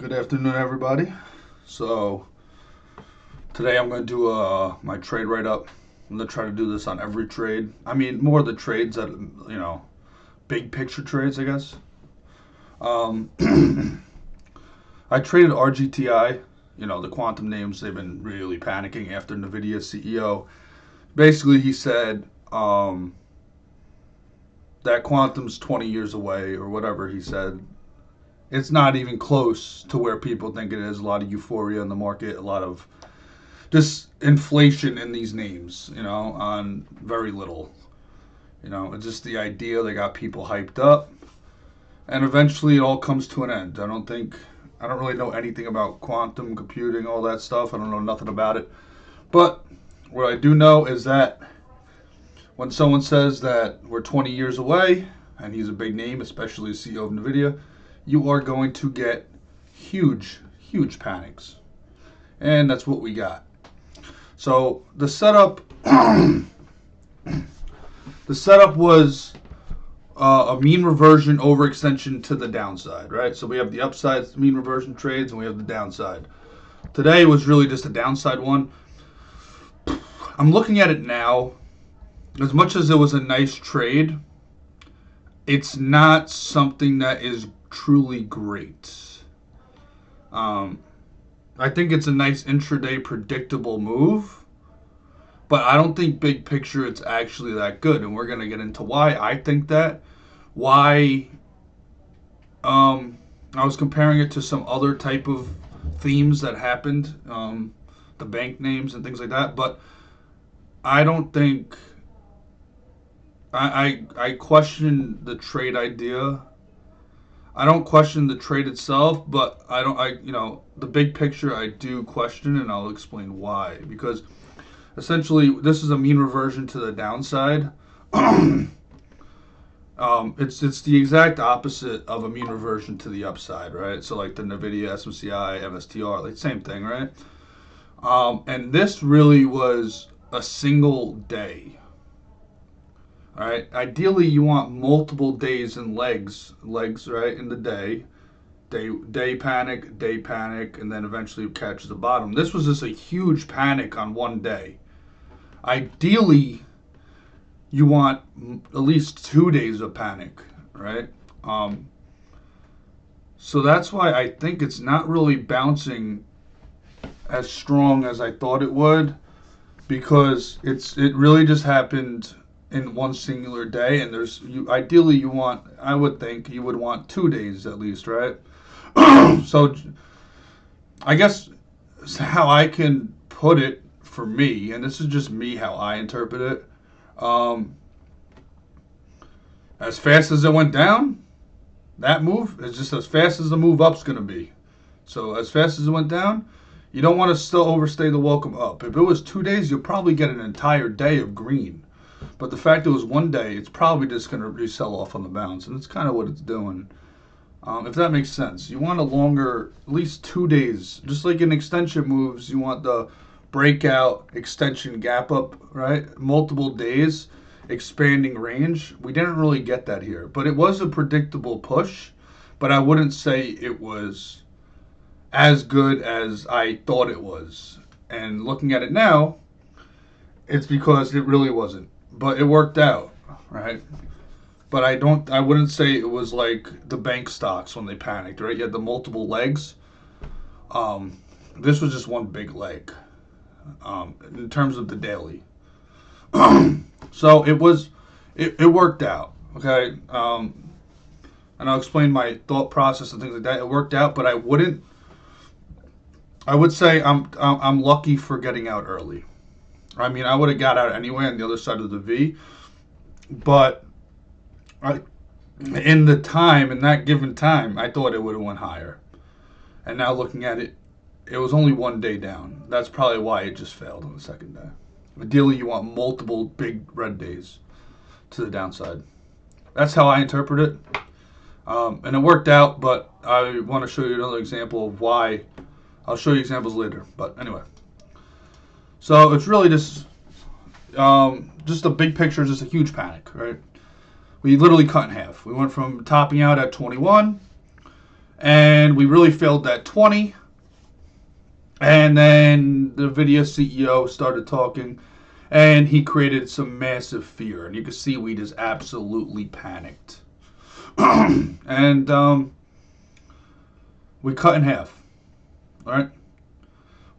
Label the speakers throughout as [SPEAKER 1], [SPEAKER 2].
[SPEAKER 1] Good afternoon, everybody. So today I'm going to do my trade write-up. I'm going to try to do this on every trade. I mean, more of the trades that, big picture trades, I guess. Um, I traded RGTI, the quantum names. They've been really panicking after NVIDIA CEO. Basically, he said that quantum's 20 years away or whatever he said. It's not even close to where people think it is. A lot of euphoria in the market, a lot of just inflation in these names, on very little. It's just the idea they got people hyped up, and eventually it all comes to an end. I don't really know anything about quantum computing, all that stuff. I don't know nothing about it. But what I do know is that when someone says that we're 20 years away, and he's a big name, especially the CEO of NVIDIA, you are going to get huge, huge panics. And that's what we got. So the setup, was a mean reversion overextension to the downside, right? So we have the upside mean reversion trades and we have the downside. Today was really just a downside one. I'm looking at it now. As much as it was a nice trade, it's not something that is truly great. I think it's a nice intraday predictable move, but I don't think big picture it's actually that good. And we're going to get into why I think that. Why I was comparing it to some other type of themes that happened, the bank names and things like that. But I don't think I question the trade idea. I don't question the trade itself, but the big picture I do question, and I'll explain why. Because essentially, this is a mean reversion to the downside. It's the exact opposite of a mean reversion to the upside, right? So like the NVIDIA, SMCI, MSTR, like same thing, right? And this really was a single day. All right. Ideally, you want multiple days and legs, right, in the day. Day panic, and then eventually it catches the bottom. This was just a huge panic on one day. Ideally, you want at least 2 days of panic, right? So that's why I think it's not really bouncing as strong as I thought it would, because it really just happened in one singular day, and ideally I would think you would want 2 days at least, right? So I guess how I can put it for me, and this is just me how I interpret it, as fast as it went down, that move is just as fast as the move up's going to be. So as fast as it went down, you don't want to still overstay the welcome up. If it was 2 days, you'll probably get an entire day of green. But the fact it was 1 day, it's probably just going to resell off on the bounce. And that's kind of what it's doing. If that makes sense. You want a longer, at least 2 days. Just like in extension moves, you want the breakout, extension, gap up, right? Multiple days, expanding range. We didn't really get that here. But it was a predictable push. But I wouldn't say it was as good as I thought it was. And looking at it now, it's because it really wasn't. But it worked out, right? But I wouldn't say it was like the bank stocks when they panicked, right? You had the multiple legs. This was just one big leg, in terms of the daily. So it worked out, okay? And I'll explain my thought process and things like that. It worked out, but I would say I'm lucky for getting out early. I mean, I would have got out anyway on the other side of the V, but in that given time, I thought it would have went higher. And now looking at it, it was only 1 day down. That's probably why it just failed on the second day. Ideally, you want multiple big red days to the downside. That's how I interpret it. And it worked out, but I want to show you another example of why. I'll show you examples later, but anyway. So it's really just the big picture is just a huge panic, right? We literally cut in half. We went from topping out at 21, And we really failed at 20. And then the video CEO started talking, and he created some massive fear. And you can see we just absolutely panicked. And we cut in half. All right.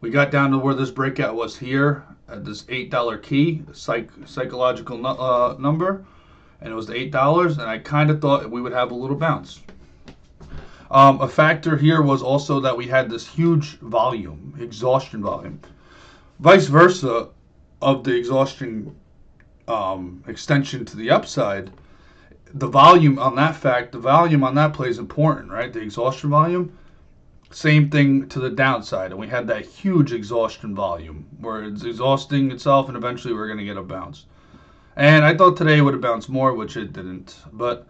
[SPEAKER 1] We got down to where this breakout was here at this $8 key, psychological number, and it was $8. And I kind of thought we would have a little bounce. A factor here was also that we had this huge volume, exhaustion volume. Vice versa of the exhaustion extension to the upside, the volume on that play is important, right? The exhaustion volume. Same thing to the downside, and we had that huge exhaustion volume where it's exhausting itself, and eventually we're going to get a bounce. And I thought today it would have bounced more, which it didn't. But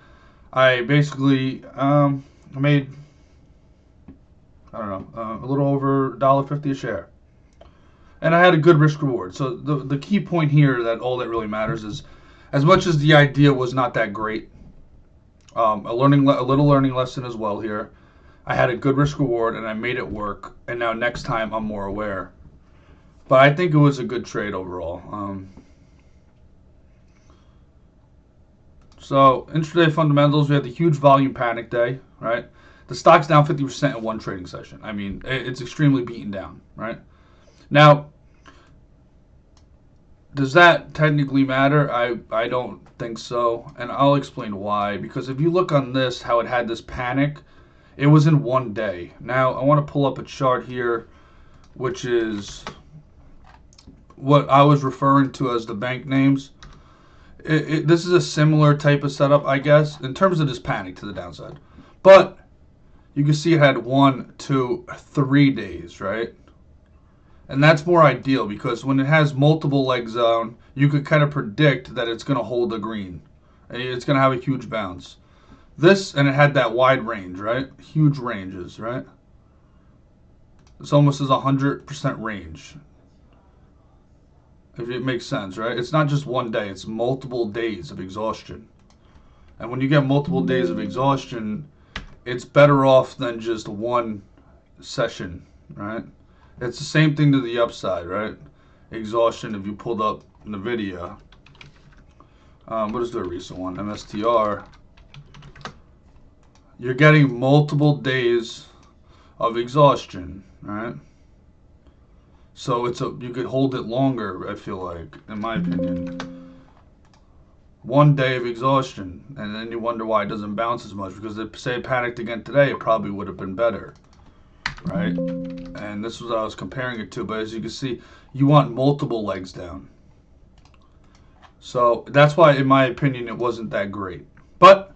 [SPEAKER 1] I basically made, I don't know, a little over $1.50 a share. And I had a good risk reward. So the key point here, that all that really matters, is as much as the idea was not that great, a little learning lesson as well here. I had a good risk reward and I made it work. And now next time I'm more aware. But I think it was a good trade overall. So intraday fundamentals, we had the huge volume panic day, right? The stock's down 50% in one trading session. I mean, it's extremely beaten down, right? Now, does that technically matter? I don't think so, and I'll explain why. Because if you look on this, how it had this panic, it was in one day. Now, I want to pull up a chart here, which is what I was referring to as the bank names. This is a similar type of setup, I guess, in terms of this panic to the downside. But you can see it had 1, 2, 3 days, right? And that's more ideal because when it has multiple legs down, you could kind of predict that it's going to hold the green. And it's going to have a huge bounce. This, and it had that wide range, right? Huge ranges, right? It's almost as 100% range. If it makes sense, right? It's not just one day, it's multiple days of exhaustion. And when you get multiple days of exhaustion, it's better off than just one session, right? It's the same thing to the upside, right? Exhaustion, if you pulled up NVIDIA. What is the recent one? MSTR. You're getting multiple days of exhaustion, right? So you could hold it longer, I feel like, in my opinion. One day of exhaustion, and then you wonder why it doesn't bounce as much. Because if, say, it panicked again today, it probably would have been better, right? And this was what I was comparing it to. But as you can see, you want multiple legs down. So that's why, in my opinion, it wasn't that great. But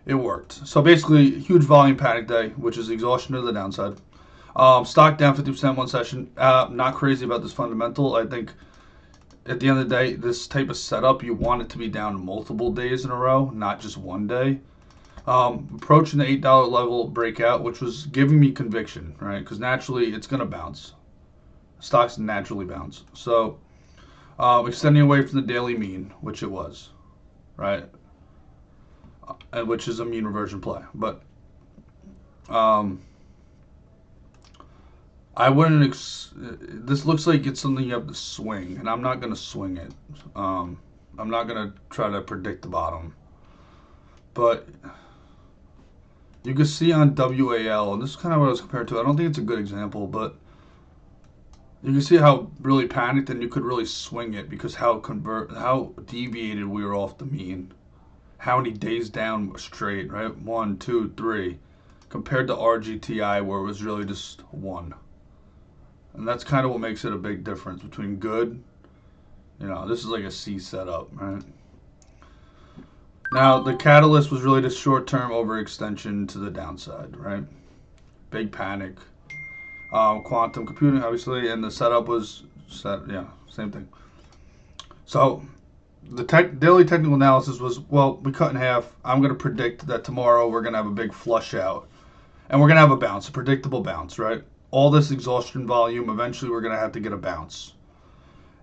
[SPEAKER 1] it worked. So basically, huge volume panic day, which is exhaustion to the downside. Stock down 50% one session. Not crazy about this fundamental. I think at the end of the day, this type of setup, you want it to be down multiple days in a row, not just one day. Approaching the $8 level breakout, which was giving me conviction, right? Because naturally, it's going to bounce. Stocks naturally bounce. So extending away from the daily mean, which it was, right? And which is a mean reversion play. But I wouldn't. This looks like it's something you have to swing, and I'm not going to swing it. I'm not going to try to predict the bottom. But you can see on WAL, and this is kind of what I was compared to. I don't think it's a good example, but you can see how really panicked, and you could really swing it because how deviated we were off the mean. How many days down straight, right? 1, 2, 3, compared to RGTI where it was really just 1. And that's kind of what makes it a big difference between good. This is like a C setup, right? Now, the catalyst was really the short-term overextension to the downside, right? Big panic. Quantum computing, obviously, and the setup was same thing. So the daily technical analysis was, well, we cut in half. I'm going to predict that tomorrow we're going to have a big flush out. And we're going to have a bounce, a predictable bounce, right? All this exhaustion volume, eventually we're going to have to get a bounce.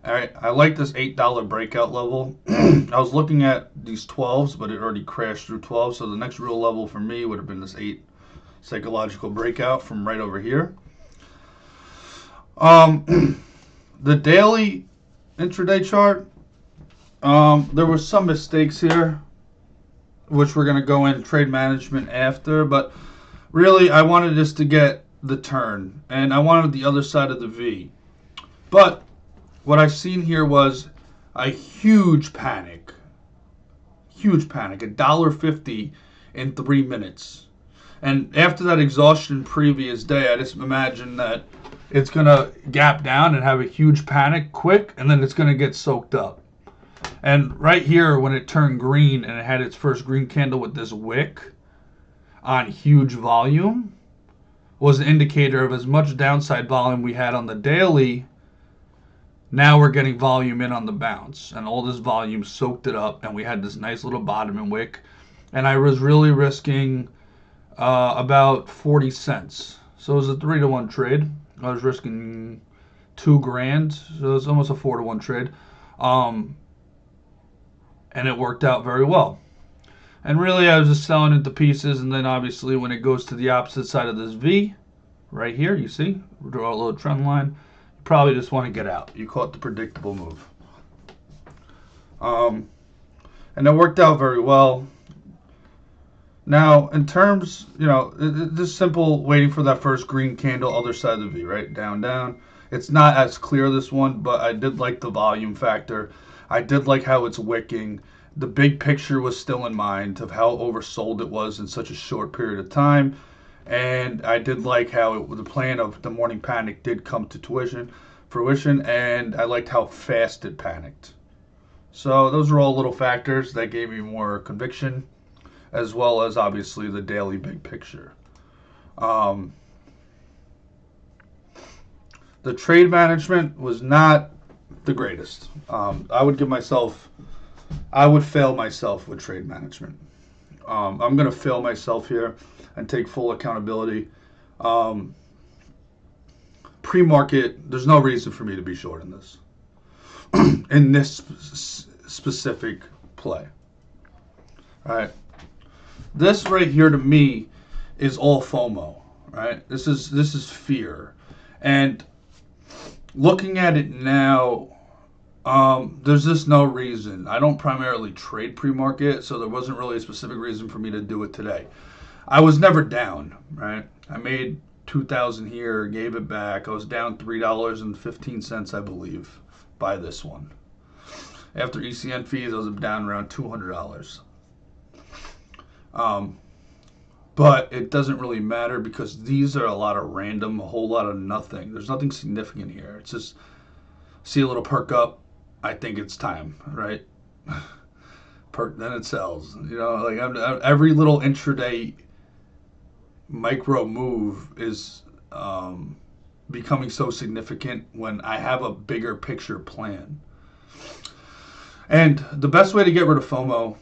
[SPEAKER 1] All right, I like this $8 breakout level. I was looking at these 12s, but it already crashed through 12. So the next real level for me would have been this 8. psychological breakout from right over here. The daily intraday chart, there were some mistakes here, which we're going to go in trade management after, but really I wanted this to get the turn, and I wanted the other side of the V. But what I seen here was a huge panic, $1.50 in 3 minutes. And after that exhaustion previous day, I just imagine that it's going to gap down and have a huge panic quick, and then it's going to get soaked up. And right here, when it turned green and it had its first green candle with this wick on huge volume, was an indicator of as much downside volume we had on the daily. Now we're getting volume in on the bounce, and all this volume soaked it up, and we had this nice little bottom and wick. And I was really risking about 40 cents. So it was a 3-to-1 trade. I was risking $2,000, so it's almost a 4-to-1 trade. And it worked out very well. And really, I was just selling into pieces, and then obviously when it goes to the opposite side of this V, right here, you see, we draw a little trend line, you probably just want to get out. You caught the predictable move. And it worked out very well. Now, in terms, this simple waiting for that first green candle, other side of the V, right? Down, down. It's not as clear, this one, but I did like the volume factor. I did like how it's wicking. The big picture was still in mind of how oversold it was in such a short period of time. And I did like how the plan of the morning panic did come to fruition, and I liked how fast it panicked. So those are all little factors that gave me more conviction, as well as obviously the daily big picture. The trade management was not the greatest. I would fail myself with trade management. I'm going to fail myself here and take full accountability. Pre-market, there's no reason for me to be short in this, in this specific play. All right. This right here to me is all FOMO, right? This is fear. And looking at it now, there's just no reason. I don't primarily trade pre-market, so there wasn't really a specific reason for me to do it today. I was never down, right? I made $2,000 here, gave it back. I was down $3.15, I believe, by this one. After ECN fees, I was down around $200. But it doesn't really matter because these are a lot of random, a whole lot of nothing. There's nothing significant here. It's just see a little perk up. I think it's time, right? Perk, then it sells. Like every little intraday micro move is becoming so significant when I have a bigger picture plan. And the best way to get rid of FOMO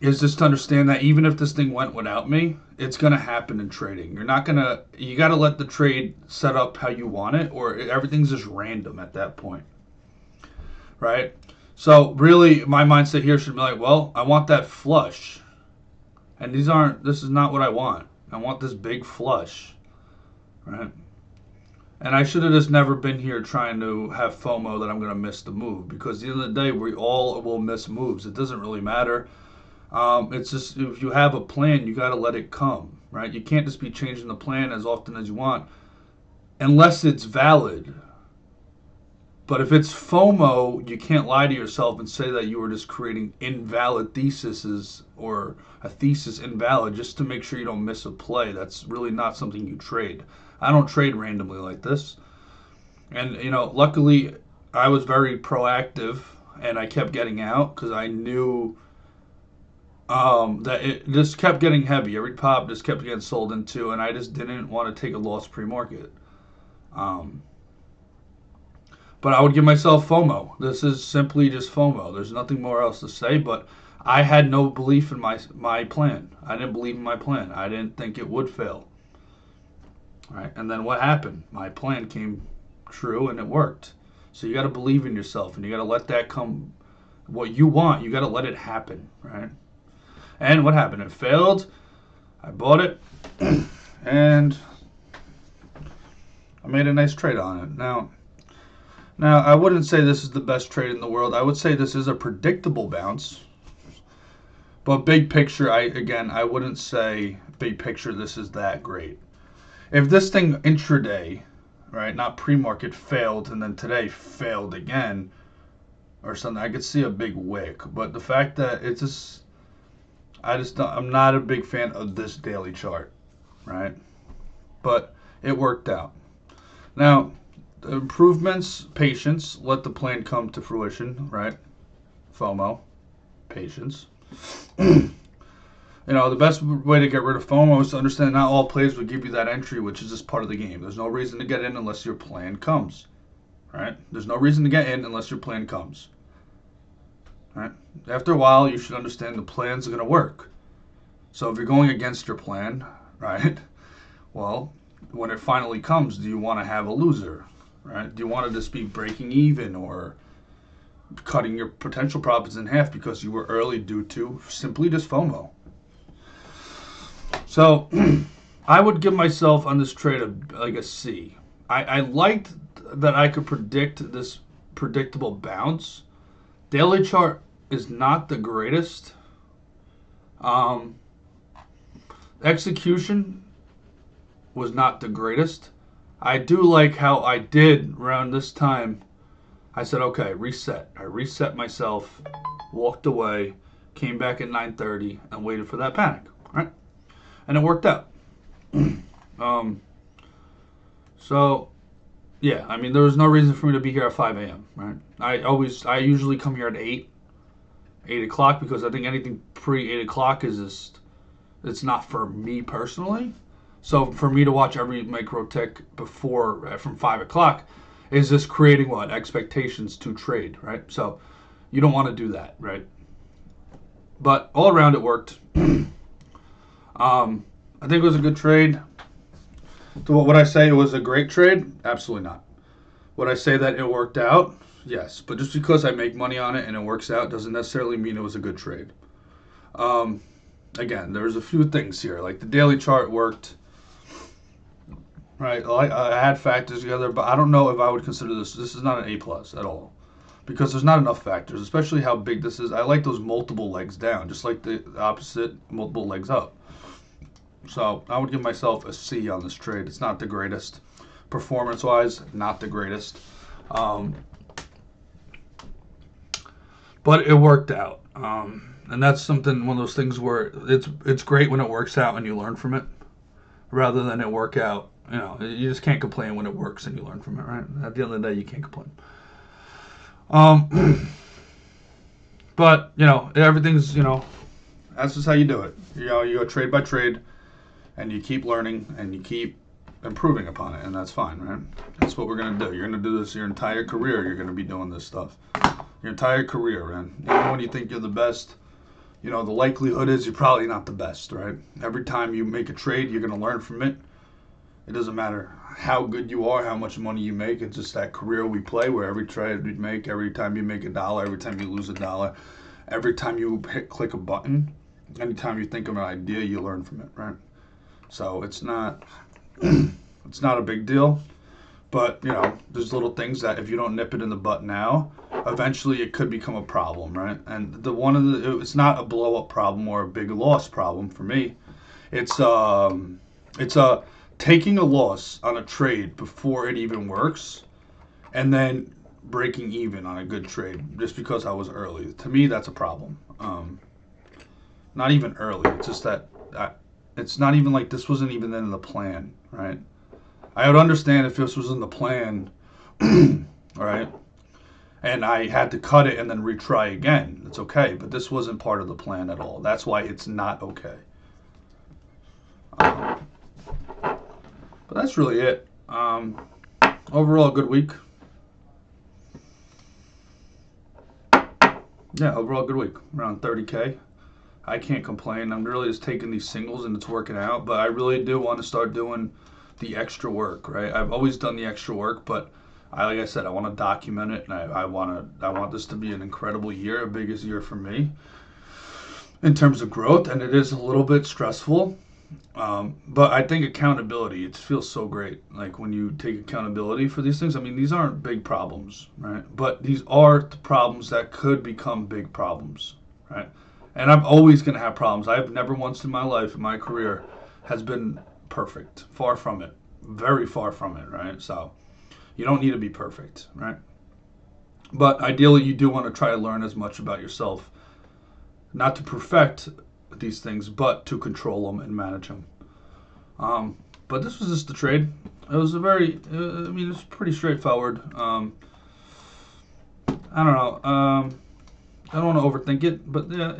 [SPEAKER 1] is just to understand that even if this thing went without me, it's going to happen in trading. You got to let the trade set up how you want it, or everything's just random at that point. Right? So really, my mindset here should be like, well, I want that flush. And this is not what I want. I want this big flush. Right? And I should have just never been here trying to have FOMO that I'm going to miss the move, because at the end of the day, we all will miss moves. It doesn't really matter. It's just, if you have a plan, you got to let it come, right? You can't just be changing the plan as often as you want unless it's valid. But if it's FOMO, you can't lie to yourself and say that you were just creating invalid theses or a thesis invalid just to make sure you don't miss a play. That's really not something you trade. I don't trade randomly like this. And, luckily I was very proactive and I kept getting out because I knew that it just kept getting heavy. Every pop just kept getting sold into, and I just didn't want to take a loss pre-market. But I would give myself FOMO. This is simply just FOMO. There's nothing more else to say, but I had no belief in my plan. I didn't believe in my plan. I didn't think it would fail. All right, and then what happened? My plan came true, and it worked. So you got to believe in yourself, and you got to let that come. What you want, you got to let it happen, right? And what happened? It failed. I bought it. and I made a nice trade on it. Now I wouldn't say this is the best trade in the world. I would say this is a predictable bounce. But big picture, I wouldn't say big picture this is that great. If this thing intraday, right, not pre-market, failed and then today failed again or something, I could see a big wick. But the fact that it's just, I'm not a big fan of this daily chart, right? But it worked out. Now, the improvements, patience, let the plan come to fruition, right? FOMO, patience. The best way to get rid of FOMO is to understand not all plays will give you that entry, which is just part of the game. There's no reason to get in unless your plan comes, right? There's no reason to get in unless your plan comes, right? After a while, you should understand the plan's going to work. So if you're going against your plan, right, well, when it finally comes, do you want to have a loser, right? Do you want to just be breaking even or cutting your potential profits in half because you were early due to simply just FOMO? So I would give myself on this trade a C. I liked that I could predict this predictable bounce. Daily chart is not the greatest. Execution was not the greatest. I do like how I did around this time. I said, okay, reset. I reset myself, walked away, came back at 9:30, and waited for that panic, right? And it worked out. So, yeah, I mean, there was no reason for me to be here at 5 a.m., right? I usually come here at 8 o'clock, because I think anything pre-8 o'clock is just, it's not for me personally. So for me to watch every micro tick before, from 5 o'clock, is just creating what? Expectations to trade, right? So you don't want to do that, right? But all around it worked. I think it was a good trade. Would I say it was a great trade? Absolutely not. Would I say that it worked out? Yes. But just because I make money on it and it works out doesn't necessarily mean it was a good trade. Again, there's a few things here. Like the daily chart worked. Right, I had factors together, but I don't know if I would consider this. This is not an A plus at all, because there's not enough factors, especially how big this is. I like those multiple legs down, just like the opposite, multiple legs up. So I would give myself a C on this trade. It's not the greatest, performance-wise, not the greatest, but it worked out, and that's something. One of those things where it's great when it works out and you learn from it, rather than it work out. You just can't complain when it works and you learn from it, right? At the end of the day, you can't complain. But, everything's, that's just how you do it. You go trade by trade, and you keep learning, and you keep improving upon it, and that's fine, right? That's what we're going to do. You're going to do this your entire career. You're going to be doing this stuff. Your entire career, man. Even when you think you're the best, the likelihood is you're probably not the best, right? Every time you make a trade, you're going to learn from it. It doesn't matter how good you are, how much money you make. It's just that career we play where every trade we make, every time you make $1, every time you lose $1, every time you click a button, anytime you think of an idea, you learn from it, right? So it's not a big deal. But, there's little things that if you don't nip it in the butt now, eventually it could become a problem, right? And it's not a blow up problem or a big loss problem for me. It's taking a loss on a trade before it even works, and then breaking even on a good trade just because I was early. To me, that's a problem. Not even early. It's just that it's not even like this wasn't even in the plan, right? I would understand if this was in the plan, all right, and I had to cut it and then retry again. It's okay, but this wasn't part of the plan at all. That's why it's not okay. But that's really it. Overall, good week. Yeah, overall, good week. Around 30K. I can't complain. I'm really just taking these singles and it's working out. But I really do want to start doing the extra work, right? I've always done the extra work, but like I said, I want to document it, and I want this to be an incredible year, a biggest year for me in terms of growth. And it is a little bit stressful. But I think accountability, it feels so great. Like when you take accountability for these things, I mean, these aren't big problems, right? But these are the problems that could become big problems, right? And I'm always going to have problems. I've never once in my life, in my career, has been perfect. Far from it. Very far from it, right? So you don't need to be perfect, right? But ideally, you do want to try to learn as much about yourself, not to perfect these things, but to control them and manage them. But this was just the trade. It was a very, I mean, it's pretty straightforward. I don't know. I don't want to overthink it, but yeah,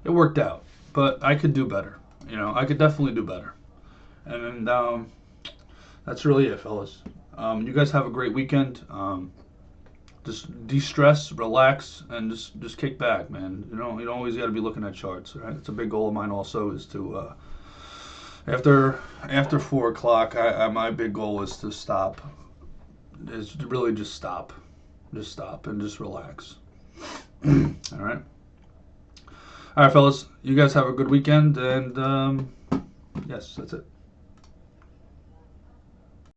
[SPEAKER 1] it worked out. But I could do better. I could definitely do better. And that's really it, fellas. You guys have a great weekend. Just de-stress, relax, and just kick back, man. You don't always got to be looking at charts, right? It's a big goal of mine also is to after 4 o'clock. My big goal is to stop. Is to really just stop and just relax. All right. All right, fellas. You guys have a good weekend, and yes, that's it.